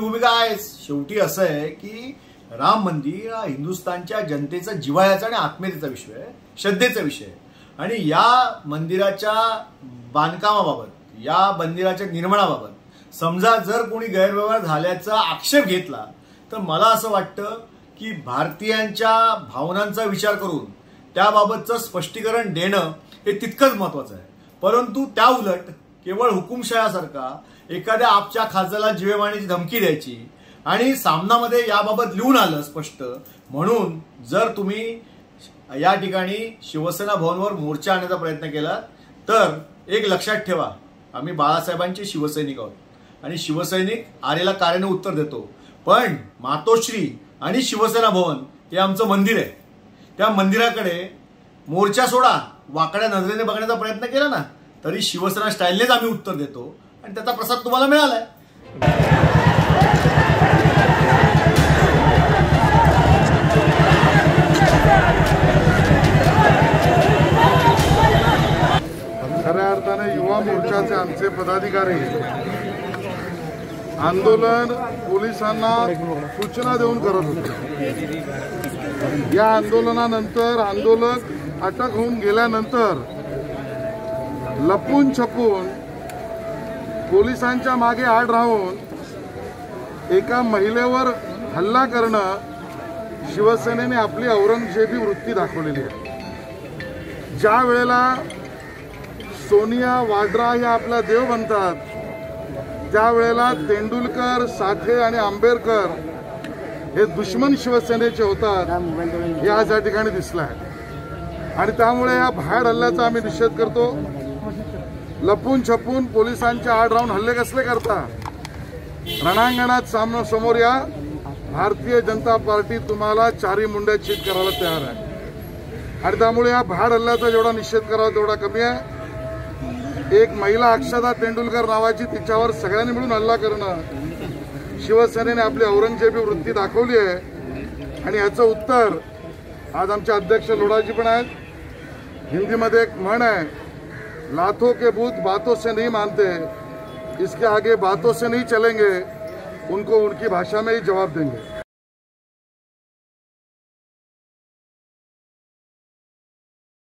भूमिका आहेच। शेवटी असं आहे की राम मंदिर हा हिंदुस्थानच्या जनतेचा जिव्हाळ्याचा आणि आत्मीयतेचा विषय आहे, श्रद्धेचा विषय आहे। आणि या मंदिराच्या बांधकामाबाबत, या मंदिराच्या निर्माणाबाबत समजा जर कोणी गैरव्यवहार झाल्याचा आक्षेप घेतला तर मला असं वाटतं की भारतीयांच्या भावनांचा विचार करून त्याबाबतचं स्पष्टीकरण देणं हे तितकंच महत्त्वाचं आहे। परंतु त्या उलट केवळ हुकुमशाहासारखा एखाद्या आपच्या खासदाराला जीवे मारण्याची धमकी द्यायची आणि सामनामध्ये याबाबत लिहून आलं स्पष्ट, म्हणून जर तुम्ही या ठिकाणी शिवसेना भवनवर मोर्चा आणण्याचा प्रयत्न केला तर एक लक्षात ठेवा, आम्ही बाळासाहेबांचे शिवसैनिक आहोत आणि शिवसैनिक आरेला कार्याने उत्तर देतो, पण मातोश्री आणि शिवसेना भवन हे आमचं मंदिर आहे। त्या मंदिराकडे मोर्चा सोडा, वाकड्या नजरेने बघण्याचा प्रयत्न केला ना तरी शिवसेना स्टाईलनेच आम्ही उत्तर देतो आणि त्याचा प्रसाद तुम्हाला मिळालाय। खऱ्या अर्थाने युवा मोर्चाचे आमचे पदाधिकारी आंदोलन पोलिसांना सूचना देऊन करत होते। या आंदोलनानंतर आंदोलक अटक होऊन गेल्यानंतर लपून छपून पोलिसांच्या मागे आड राहून एका महिलेवर हल्ला करणं शिवसेनेने आपली औरंगजेबी वृत्ती दाखवलेली आहे। ज्या वेळेला सोनिया वाड्रा या आपला देव बनतात त्यावेळेला तेंडुलकर, साठे आणि आंबेडकर हे दुश्मन शिवसेनेचे होतात हे आज या ठिकाणी दिसलं आहे। आणि त्यामुळे या बाहेर हल्ल्याचा आम्ही निषेध करतो। लपून छपून पोलिसांच्या आड राहून हल्ले कसले करता? रणांगणात समोर या, भारतीय जनता पार्टी तुम्हाला चारी मुंड्या चित करायला तयार आहे। आणि त्यामुळे या बाहेर हल्ल्याचा जेवढा निषेध करावा तेवढा कमी आहे। एक महिला अक्षता तेंडुलकर नावाची, तिच्यावर सगळ्यांनी मिळून हल्ला करणं शिवसेनेने आपली औरंगजेबी वृत्ती दाखवली आहे। आणि याचं उत्तर आज आमचे अध्यक्ष लोढाजी पण आहेत। हिंदीमध्ये एक म्हण आहे, लाथों के भूत बातों से नहीं मानते, इसके आगे बातों से नहीं चलेंगे, उनको उनकी भाषा में ही जवाब देंगे।